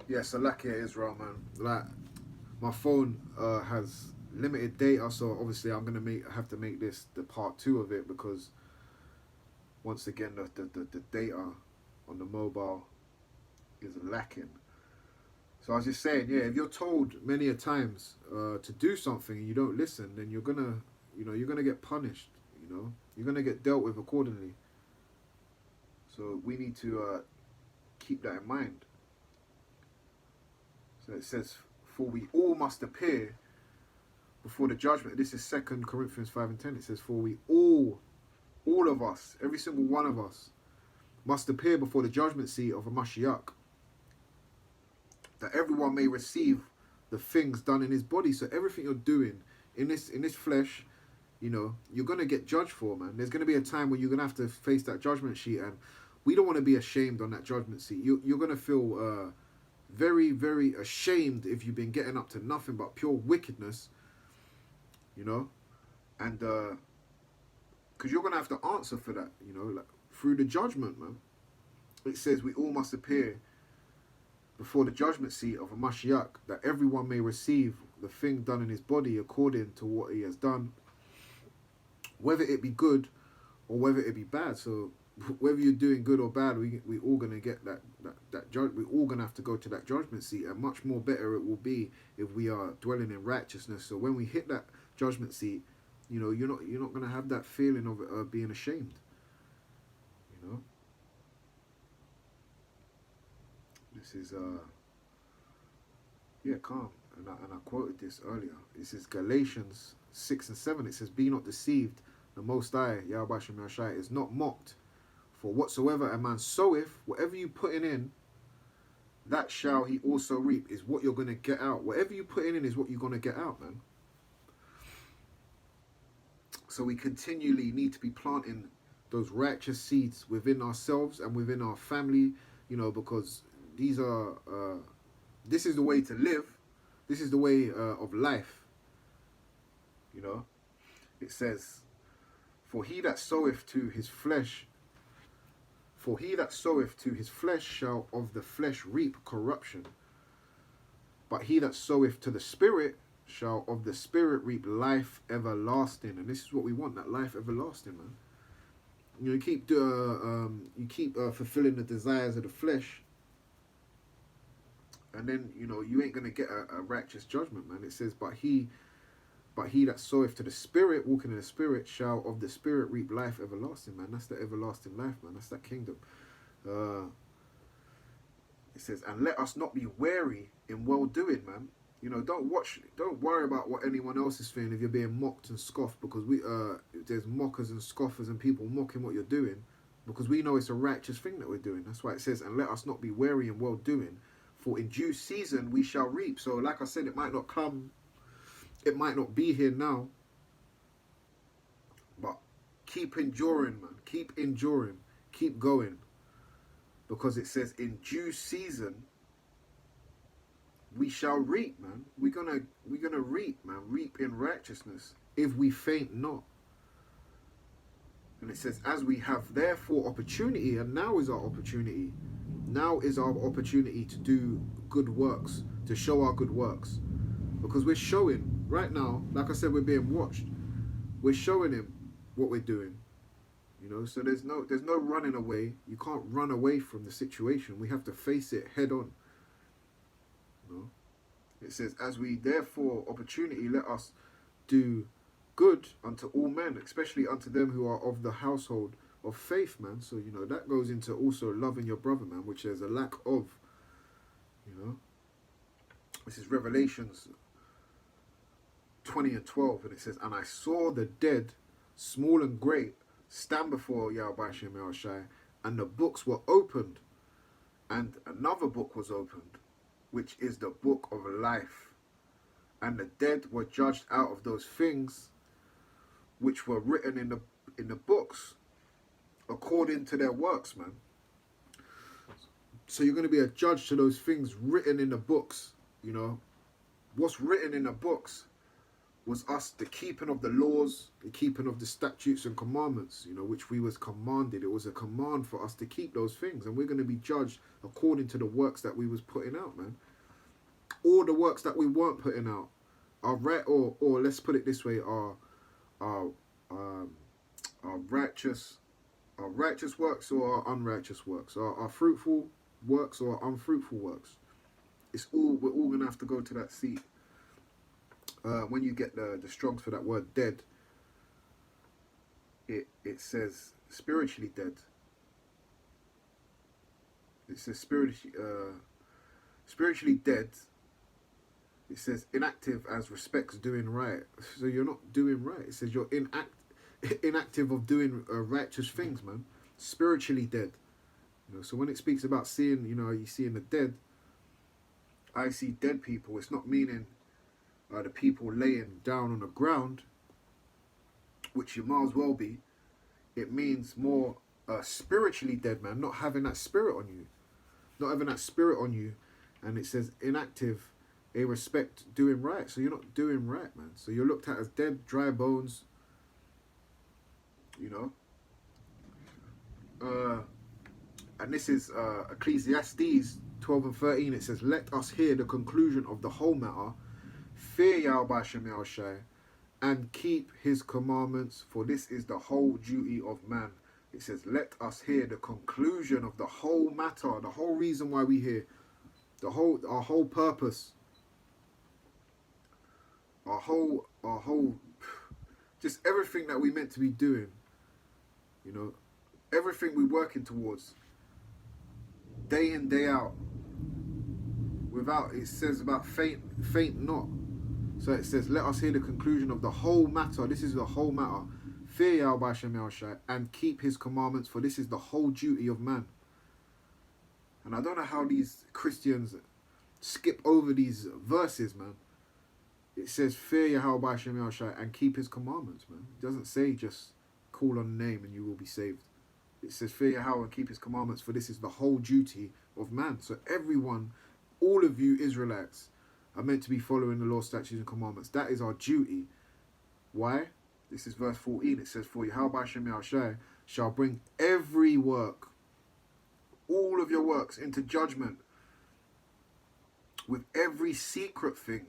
Yeah, so lucky Israel, man. Like my phone has limited data, so obviously I'm gonna have to make this the part two of it because once again the data on the mobile is lacking. So I was just saying, yeah, if you're told many a times to do something and you don't listen, then you're gonna get punished. You're gonna get dealt with accordingly. So we need to keep that in mind. So it says, "For we all must appear before the judgment." This is 2 Corinthians 5:10. It says, "For we all of us, every single one of us, must appear before the judgment seat of a Mashiach, that everyone may receive the things done in his body." So everything you're doing in this flesh, you're gonna get judged for, man. There's gonna be a time when you're gonna have to face that judgment sheet, and we don't want to be ashamed on that judgment seat. You're gonna feel very, very ashamed if you've been getting up to nothing but pure wickedness, you know, and because you're gonna have to answer for that, like, through the judgment, man. It says we all must appear before the judgment seat of a Mashiach, that everyone may receive the thing done in his body according to what he has done, whether it be good or whether it be bad. So whether you're doing good or bad, we all gonna get that judge. We all gonna have to go to that judgment seat, and much more better it will be if we are dwelling in righteousness. So when we hit that judgment seat, you're not gonna have that feeling of being ashamed. You know, this is yeah, calm. And I quoted this earlier. This is Galatians 6:7. It says, "Be not deceived. The Most High, Yahawah, is not mocked. For whatsoever a man soweth, whatever you putting in, that shall he also reap." Is what you're gonna get out. Whatever you put in is what you're gonna get out, man. So we continually need to be planting those righteous seeds within ourselves and within our family, because these are this is the way to live. This is the way of life. You know, it says, "For he that soweth to his flesh, for he that soweth to his flesh shall of the flesh reap corruption. But he that soweth to the Spirit shall of the Spirit reap life everlasting." And this is what we want, that life everlasting, man. You keep fulfilling the desires of the flesh, and then you ain't gonna get a righteous judgment, man. It says, but he that soweth to the Spirit, walking in the Spirit, shall of the Spirit reap life everlasting, man. That's the everlasting life, man. That's that kingdom. Uh, it says, "And let us not be weary in well doing, man." Don't worry about what anyone else is feeling if you're being mocked and scoffed, because there's mockers and scoffers and people mocking what you're doing, because we know it's a righteous thing that we're doing. That's why it says, "And let us not be weary in well doing, for in due season we shall reap." So, like I said, it might not come, it might not be here now, but keep enduring, man. Keep enduring. Keep going, because it says, "In due season we shall reap, man." We're gonna reap, man. Reap in righteousness if we faint not. And it says, "As we have therefore opportunity," and now is our opportunity. Now is our opportunity to do good works, to show our good works, because we're showing right now. Like I said, we're being watched. We're showing him what we're doing. So there's no running away. You can't run away from the situation. We have to face it head on. You know? It says, "As we therefore opportunity, let us do good unto all men, especially unto them who are of the household of faith," man. So that goes into also loving your brother, man, which there's a lack of. You know, this is Revelations 20:12, and it says, "And I saw the dead, small and great, stand before Yahawah, and the books were opened, and another book was opened, which is the book of life. And the dead were judged out of those things which were written in the books according to their works," man. So you're going to be a judge to those things written in the books. What's written in the books was us the keeping of the laws, the keeping of the statutes and commandments, you know, which we was commanded. It was a command for us to keep those things, and we're going to be judged according to the works that we was putting out, man. All the works that we weren't putting out are right, or let's put it this way, are um, our righteous works or our unrighteous works, our fruitful works or unfruitful works. It's all, we're all gonna have to go to that seat. When you get the Strongs for that word dead, it says spiritually dead. It says spiritually dead. It says inactive as respects doing right. So you're not doing right. It says you're inactive of doing righteous things, man. Spiritually dead. You know, so when it speaks about seeing, you know, you seeing the dead, I see dead people. It's not meaning the people laying down on the ground, which you might as well be. It means more spiritually dead, man. Not having that spirit on you. Not having that spirit on you. And it says inactive, a respect doing right. So you're not doing right, man. So you're looked at as dead, dry bones. You know. And this is Ecclesiastes 12 and 13. It says, let us hear the conclusion of the whole matter. Fear Yahawah and keep his commandments, for this is the whole duty of man. It says, let us hear the conclusion of the whole matter, the whole reason why we here, our whole purpose, our whole, just everything that we meant to be doing, you know, everything we're working towards, day in, day out, without, it says about faint not. So it says, let us hear the conclusion of the whole matter. This is the whole matter. Fear Yahawah and keep his commandments, for this is the whole duty of man. And I don't know how these Christians skip over these verses, man. It says, fear Yahawah and keep his commandments, man. It doesn't say just call on the name and you will be saved. It says, fear Yahawah and keep his commandments, for this is the whole duty of man. So everyone, all of you Israelites, are meant to be following the law, statutes, and commandments. That is our duty. Why? This is verse 14. It says, for Yahawah shall bring every work, all of your works, into judgment with every secret thing.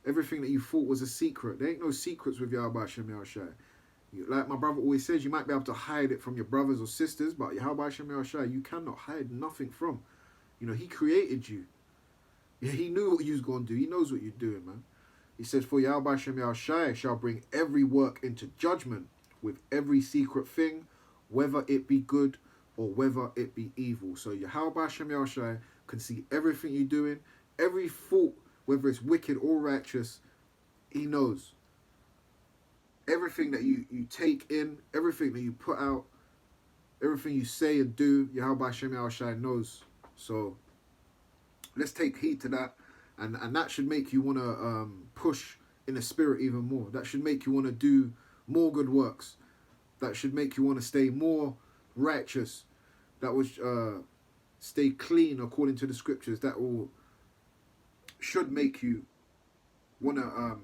Everything that you thought was a secret. There ain't no secrets with Yahawah. Like my brother always says, you might be able to hide it from your brothers or sisters, but Yahawah you cannot hide nothing from. You know, he created you. Yeah, he knew what you was going to do. He knows what you're doing, man. He says, for Yahawah shall bring every work into judgment with every secret thing, whether it be good or whether it be evil. So Yahawah can see everything you're doing, every thought, whether it's wicked or righteous, he knows. Everything that you take in, everything that you put out, everything you say and do, Yahawah knows. So let's take heed to that, and that should make you want to push in the spirit even more. That should make you want to do more good works. That should make you want to stay more righteous. That would stay clean according to the scriptures. That should make you want to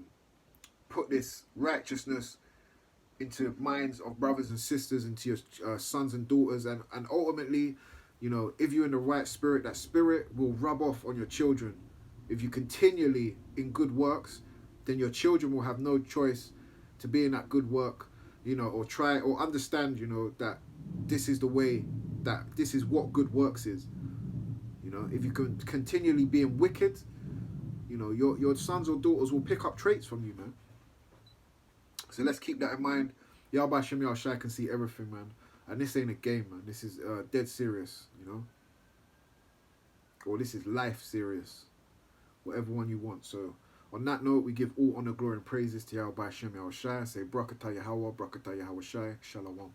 put this righteousness into minds of brothers and sisters, into your sons and daughters, and ultimately, you know, if you're in the right spirit, that spirit will rub off on your children. If you continually in good works, then your children will have no choice to be in that good work, you know, or try or understand, you know, that this is the way, that this is what good works is. You know, if you can continually being wicked, you know, your sons or daughters will pick up traits from you, man. So let's keep that in mind. Yahawah can see everything, man. And this ain't a game, man. This is dead serious, you know. Or this is life serious. Whatever one you want. So on that note, we give all honor, glory, and praises to Yahawah. Say Brakatah Yahawah, Brakatah Yahawashi, Shalom.